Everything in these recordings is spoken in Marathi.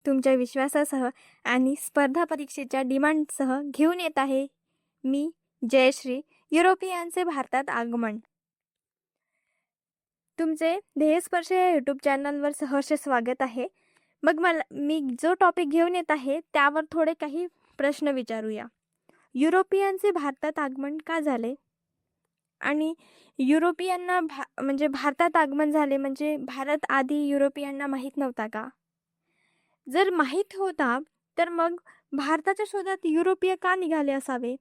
तुमच्या विश्वासासह आणि स्पर्धा परीक्षेच्या डिमांडसह घेऊन येत आहे मी जयश्री. युरोपियनचे भारतात आगमन. तुमचे ध्येयस्पर्श या यूट्यूब चॅनलवर सहर्ष स्वागत आहे. मग मी जो टॉपिक घेऊन येत आहे त्यावर थोडे काही प्रश्न विचारूया. युरोपियनचे भारतात आगमन का झाले आणि युरोपियनना म्हणजे भारतात आगमन झाले म्हणजे भारत आधी युरोपियनना माहीत नव्हता का? जर माहीत होता तर मग भारताच्या शोधात युरोपीय का निघाले असावे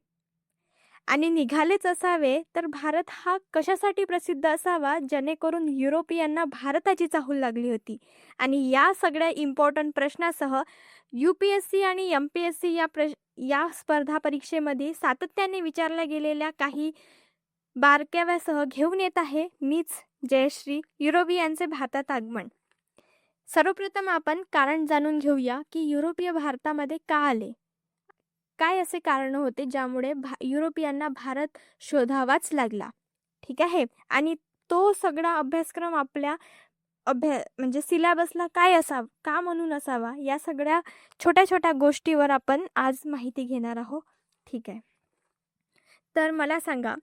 आणि निघालेच असावे तर भारत हा कशासाठी प्रसिद्ध असावा जेणेकरून युरोपियनना भारताची चाहूल लागली होती. आणि या सगळ्या इम्पॉर्टंट प्रश्नासह UPSC आणि MPSC या स्पर्धा परीक्षेमध्ये सातत्याने विचारल्या गेलेल्या काही बारकाव्यासह घेऊन येत आहे मीच जयश्री. युरोपियनचे भारतात आगमन. सर्वप्रथम आपण कारण जाणून घेऊया की युरोपीय भारतामध्ये का आले. काय असे कारण होते ज्यामुळे युरोपियनना भारत शोधावाच लागला. ठीक आहे. आणि तो सगळा अभ्यासक्रम आपल्या म्हणजे सिलेबसला काय असावा, का म्हणून असावा, या सगळ्या छोट्या छोट्या गोष्टीवर आपण आज माहिती घेणार आहोत. ठीक आहे. तर मला सांगा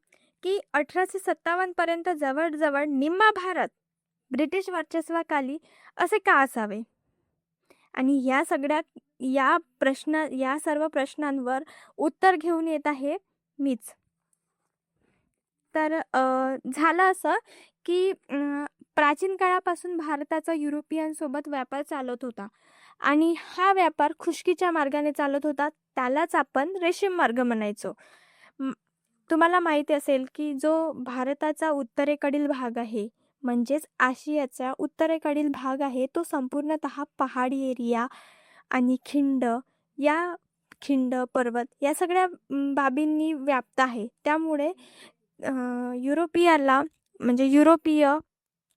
की 1857 पर्यंत जवळजवळ निम्मा भारत ब्रिटिश वर्चस्वाखाली असे का असावे. आणि या सर्व प्रश्नांवर उत्तर घेऊन येत आहे मीच. तर झालं असं की प्राचीन काळापासून भारताचा युरोपियन सोबत व्यापार चालत होता आणि हा व्यापार खुष्कीच्या मार्गाने चालत होता. त्यालाच आपण रेशीम मार्ग म्हणायचो. तुम्हाला माहिती असेल की जो भारताचा उत्तरेकडील भाग आहे म्हणजेच आशियाचा उत्तरेकडील भाग आहे तो संपूर्णतः पहाडी एरिया आणि खिंड पर्वत या सगळ्या बाबींनी व्याप्त आहे. त्यामुळे युरोपीय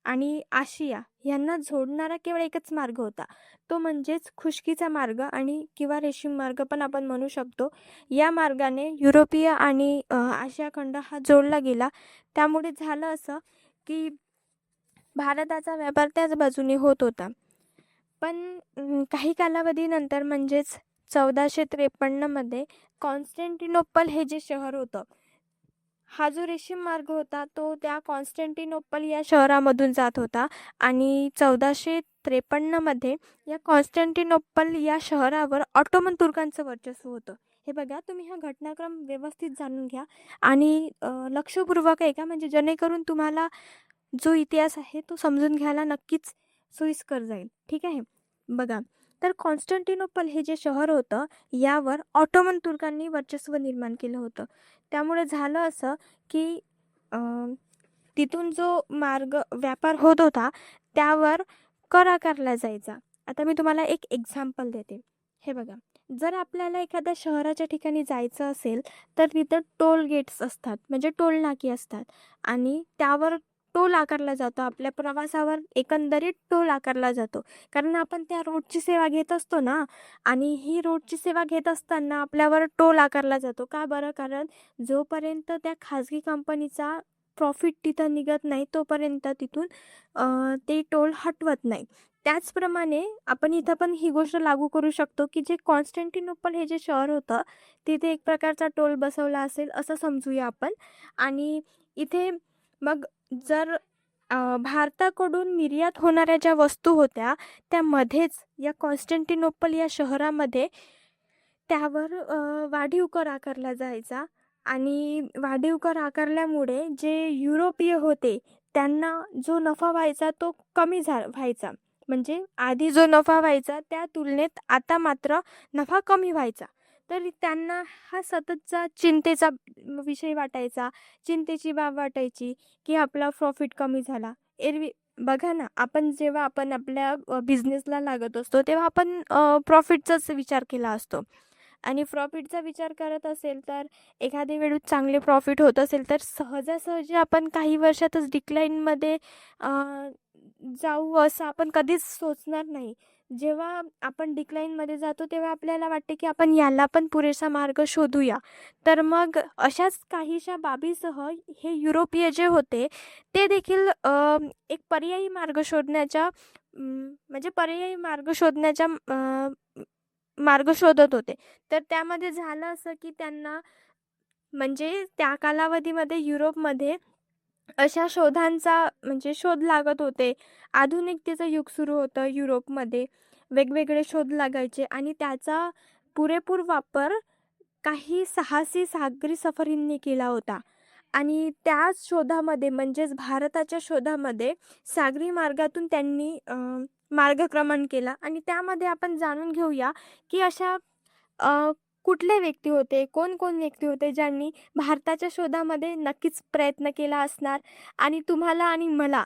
आणि आशिया यांना जोडणारा केवळ एकच मार्ग होता, तो म्हणजेच खुष्कीचा मार्ग आणि किंवा रेशीम मार्ग पण आपण म्हणू शकतो. या मार्गाने युरोपीय आणि आशिया खंड हा जोडला गेला. त्यामुळे झालं असं की भारताचा व्यापार त्याच बाजूने होत होता. पण काही कालावधीनंतर म्हणजेच 1453 मध्ये कॉन्स्टँटिनोपल हे जे शहर होतं, हा जो रेशीम मार्ग होता तो त्या कॉन्स्टँटिनोपल या शहरामधून जात होता आणि 1453 मध्ये या कॉन्स्टँटिनोपल या शहरावर ऑटोमन तुर्कांचं वर्चस्व होतं. हे बघा, तुम्ही हा घटनाक्रम व्यवस्थित जाणून घ्या आणि लक्षपूर्वक ऐका, म्हणजे जेणेकरून तुम्हाला जो इतिहास आहे तो समजून घ्यायला नक्कीच सोयीस्कर जाईल. ठीक आहे. बघा, तर कॉन्स्टँटिनोपल हे जे शहर होतं यावर ऑटोमन तुर्कांनी वर्चस्व निर्माण केलं होतं. त्यामुळे झालं असं की तिथून जो व्यापार होत होता त्यावर कर आकारला जायचा. आता मी तुम्हाला एक एक्झाम्पल देते. हे बघा, जर आपल्याला एखाद्या शहराच्या ठिकाणी जायचं असेल तर तिथं टोल गेट्स असतात, म्हणजे टोल नाकी असतात आणि त्यावर टोल आकारला जातो. आपल्या प्रवासावर एकंदरीत टोल आकारला जातो, कारण आपण त्या रोडची सेवा घेत असतो ना. आणि ही रोडची सेवा घेत असताना आपल्यावर टोल आकारला जातो. का बरं? कारण जोपर्यंत त्या खाजगी कंपनीचा प्रॉफिट तिथं निघत नाही तोपर्यंत तिथून ते टोल हटवत नाही. त्याचप्रमाणे आपण इथं पण ही गोष्ट लागू करू शकतो की जे कॉन्स्टँटिनोपल हे जे शहर होतं तिथे एक प्रकारचा टोल बसवला असेल असं समजूया आपण. आणि इथे मग जर भारताकडून निर्यात होणाऱ्या ज्या वस्तू होत्या त्यामध्येच या कॉन्स्टँटिनोपल या शहरामध्ये त्यावर वाढीव कर आकारला जायचा. आणि वाढीव कर आकारल्यामुळे जे युरोपीय होते त्यांना जो नफा व्हायचा तो कमी व्हायचा. म्हणजे आधी जो नफा व्हायचा त्या तुलनेत आता मात्र नफा कमी व्हायचा. तर त्यांना हा सततचा चिंतेचा विषय वाटायचा, चिंतेची बाब वाटायची की आपला प्रॉफिट कमी झाला. एरवी बघा ना, जेव्हा आपण आपल्या बिझनेसला लागत असतो तेव्हा आपण प्रॉफिटचाच विचार केला असतो. आणि प्रॉफिटचा विचार करत असेल तर एखाद्या वेळी चांगले प्रॉफिट होत असेल तर सहजासहजी आपण काही वर्षातच डिक्लाईनमध्ये जाऊ असं आपण कधीच सोचणार नाही. जेव्हा आपण डिक्लाईनमध्ये जातो तेव्हा आपल्याला वाटते की आपण याला पण पुरेसा मार्ग शोधूया. तर मग अशाच काहीशा बाबीसह हे युरोपीय जे होते ते देखील एक पर्यायी मार्ग शोधण्याच्या म्हणजे पर्यायी मार्ग शोधत होते. तर त्यामध्ये झालं असं की त्यांना म्हणजे त्या कालावधीमध्ये युरोपमध्ये अशा शोधांचा म्हणजे शोध लागत होते. आधुनिकतेचं युग सुरू होतं युरोपमध्ये. वेगवेगळे शोध लागायचे आणि त्याचा पुरेपूर वापर काही साहसी सागरी सफरींनी केला होता. आणि त्याच शोधामध्ये म्हणजेच भारताच्या शोधामध्ये सागरी मार्गातून त्यांनी मार्गक्रमण केला आणि त्यामध्ये आपण जाणून घेऊया, की अशा अ, कुठले व्यक्ती होते, कोण-कोण व्यक्ती होते ज्यांनी भारताच्या शोधामध्ये नक्कीच प्रयत्न केला असणार आणि तुम्हाला आणि मला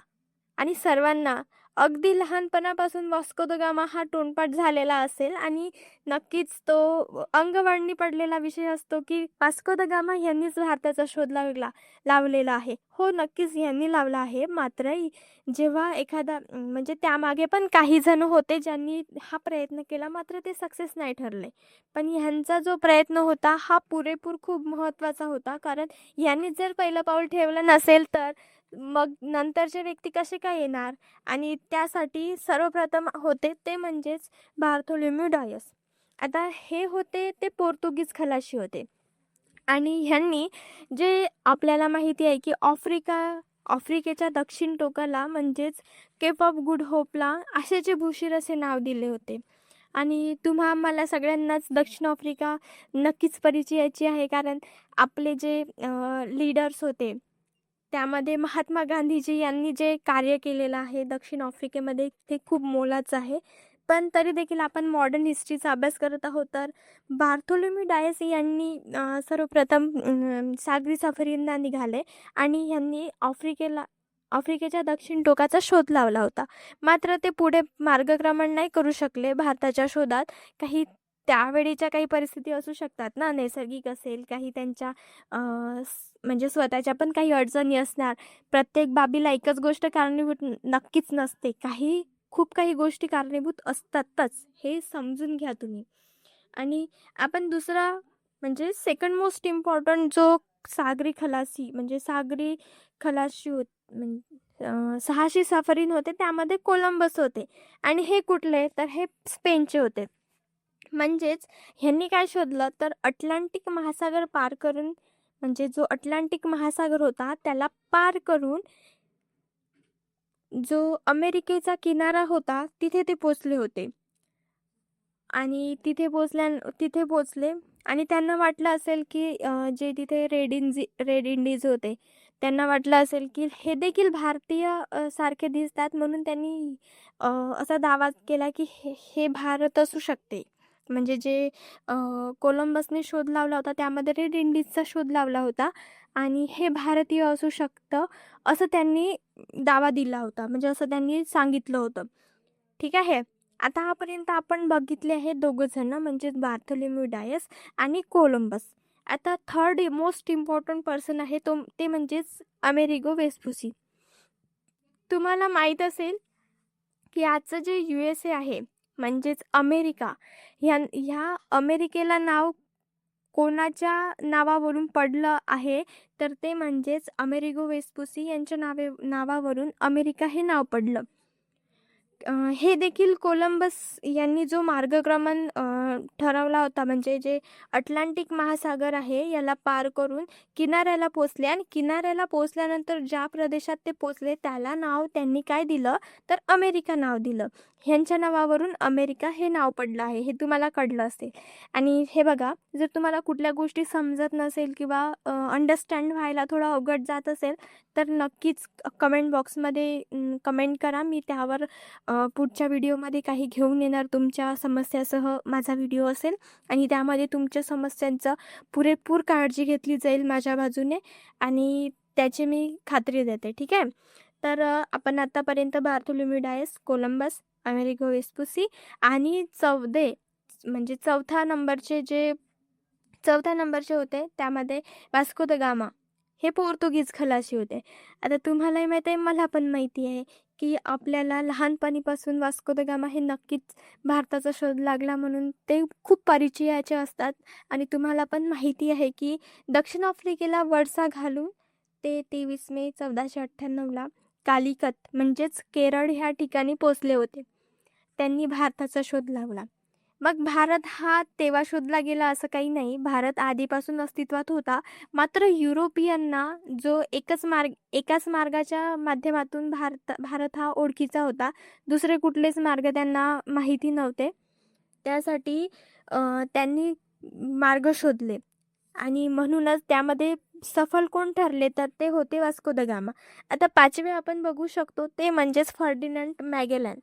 आणि सर्वांना अगदी लहानपणापासून वास्को द गामा हा तोंडपाठ झालेला असेल आणि नक्कीच तो अंगवळणी पडलेला विषय असतो, की वास्को द गामा यांनीच भारताचा शोध लावलेला आहे. हो, नक्कीच यांनी लावला आहे. मात्र जेव्हा एखादा म्हणजे त्यामागे पण काही जण होते ज्यांनी हा प्रयत्न केला, मात्र ते सक्सेस नाही ठरले. पण ह्यांचा जो प्रयत्न होता हा पुरेपूर खूप महत्त्वाचा होता. कारण यांनी जर पहिलं पाऊल ठेवलं नसेल तर मग नंतरचे व्यक्ती कसे काय येणार? आणि त्यासाठी सर्वप्रथम होते ते म्हणजेच बार्थोलोम्यू डायस. आता हे होते ते पोर्तुगीज खलाशी होते आणि ह्यांनी जे आपल्याला माहिती आहे की आफ्रिकेच्या दक्षिण टोकाला म्हणजेच केप ऑफ गुड होपला आशेचे भूशिर असे नाव दिले होते. आणि तुम्हा आम्हाला सगळ्यांनाच दक्षिण आफ्रिका नक्कीच परिचयाची आहे कारण आपले जे लीडर्स होते त्यामध्ये महात्मा गांधीजी यांनी जे कार्य केलेलं आहे दक्षिण आफ्रिकेमध्ये ते खूप मोलाचं आहे. पण तरी देखील आपण मॉडर्न हिस्ट्रीचा अभ्यास करत आहोत तर बार्थोलोम्यू डायस यांनी सर्वप्रथम सागरी सफरींना निघाले आणि यांनी आफ्रिकेच्या दक्षिण टोकाचा शोध लावला होता. मात्र ते पुढे मार्गक्रमण नाही करू शकले भारताच्या शोधात. काही त्यावेळीच्या काही परिस्थिती असू शकतात ना, नैसर्गिक असेल, काही त्यांच्या म्हणजे स्वतःच्या पण काही अडचणी असणार. प्रत्येक बाबीला एकच गोष्ट कारणीभूत नक्कीच नसते. खूप काही गोष्टी कारणीभूत असतातच, हे समजून घ्या तुम्ही. आणि आपण दुसरा म्हणजे सेकंड मोस्ट इम्पॉर्टंट जो सागरी खलाशी साहसी सफरीन होते त्यामध्ये कोलंबस होते आणि हे कुठले तर हे स्पेनचे होते. म्हणजेच ह्यांनी काय शोधलं तर अटलांटिक महासागर पार करून म्हणजे जो अटलांटिक महासागर होता त्याला पार करून जो अमेरिकेचा किनारा होता तिथे ते पोचले होते. आणि तिथे पोचले आणि त्यांना वाटलं असेल की जे तिथे रेड इंडीज होते त्यांना वाटलं असेल की हे देखील भारतीय सारखे दिसतात म्हणून त्यांनी असा दावा केला की हे भारत असू शकते. म्हणजे जे कोलंबसने शोध लावला होता त्यामध्ये रेड इंडीजचा शोध लावला होता आणि हे भारतीय असू शकतं असं त्यांनी दावा दिला होता. म्हणजे असं त्यांनी सांगितलं होतं. ठीक आहे. आतापर्यंत आपण बघितले आहे दोघं जण म्हणजे बार्थोलोम्यू डायस आणि कोलंबस. आता थर्ड मोस्ट इम्पॉर्टंट पर्सन आहे ते म्हणजेच अमेरिगो वेस्पुसी. तुम्हाला माहीत असेल की आजचं जे USA आहे म्हणजेच अमेरिका ह्या अमेरिकेला नाव कोणाच्या नावावरून पडलं आहे तर ते म्हणजेच अमेरिगो वेस्पुसी यांच्या नावावरून अमेरिका हे नाव पडलं. हे देखील कोलंबस यांनी जो मार्गक्रमण ठरवला होता म्हणजे जे अटलांटिक महासागर आहे याला पार करून किनाऱ्याला पोचले आणि किनाऱ्याला पोचल्यानंतर ज्या प्रदेशात ते पोचले त्याला नाव त्यांनी काय दिलं तर अमेरिका नाव दिलं. ह्यांच्या नावावरून अमेरिका हे नाव पडलं आहे हे तुम्हाला कळलं असेल. आणि हे बघा जर तुम्हाला कुठल्या गोष्टी समजत नसेल किंवा अंडरस्टँड व्हायला थोडं अवघड जात असेल तर नक्कीच कमेंट बॉक्समध्ये कमेंट करा. मी त्यावर पुढच्या व्हिडिओमध्ये काही घेऊन येणार तुमच्या समस्यासह माझा व्हिडिओ असेल आणि त्यामध्ये तुमच्या समस्यांचं पुरेपूर काळजी घेतली जाईल माझ्या बाजूने आणि त्याची मी खात्री देते. ठीक आहे. तर आपण आतापर्यंत Bartholomew Dias, Columbus, Amerigo Vespucci आणि चौथ्या नंबरचे होते त्यामध्ये वास्को द गामा हे पोर्तुगीज खलाशी होते. आता तुम्हालाही माहीत आहे मला पण माहिती आहे की आपल्याला लहानपणीपासून वास्को द गामा हे नक्कीच भारताचा शोध लागला म्हणून ते खूप परिचयाचे असतात आणि तुम्हाला पण माहिती आहे की दक्षिण आफ्रिकेला वळसा घालून ते 23 मे 1498ला कालिकत म्हणजेच केरळ ह्या ठिकाणी पोचले होते. त्यांनी भारताचा शोध लावला. मग भारत हा तेव्हा शोधला गेला असं काही नाही. भारत आधीपासून अस्तित्वात होता. मात्र युरोपियनना जो एकाच मार्गाच्या माध्यमातून भारत हा ओळखीचा होता. दुसरे कुठलेच मार्ग त्यांना माहिती नव्हते. त्यासाठी त्यांनी मार्ग शोधले आणि म्हणूनच त्यामध्ये सफल कोण ठरले तर ते होते वास्को द गामा. आता 5वे आपण बघू शकतो ते म्हणजेच फर्डिनांड मॅगेलन.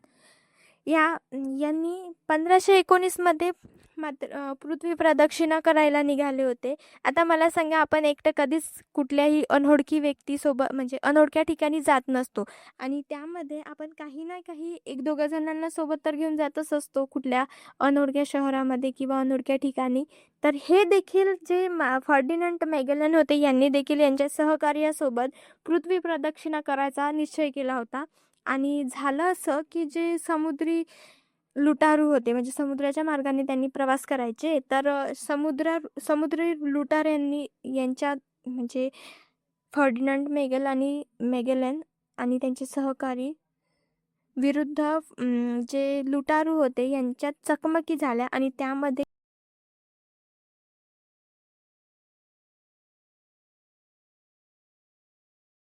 यांनी 1519 मध्ये मात्र पृथ्वी प्रदक्षिणा करायला निघाले होते. आता मला सांगा, आपण एकटं कधीच कुठल्याही अनोळखी व्यक्तीसोबत म्हणजे अनोळख्या ठिकाणी जात नसतो आणि त्यामध्ये आपण काही ना काही 1-2 जणांना सोबत तर घेऊन जातच असतो कुठल्या अनोळख्या शहरामध्ये किंवा अनोळख्या ठिकाणी. तर हे देखील जे फर्डिनांड मॅगेलन होते यांनी देखील यांच्या सहकार्यासोबत पृथ्वी प्रदक्षिणा करायचा निश्चय केला होता. आणि झालं असं की जे समुद्री लुटारू होते म्हणजे समुद्राच्या मार्गाने त्यांनी प्रवास करायचे, तर समुद्री लुटाऱ्यांनी यांच्या म्हणजे फर्डिनांड मॅगेलन आणि त्यांचे सहकारी विरुद्ध जे लुटारू होते यांच्यात चकमकी झाल्या आणि त्यामध्ये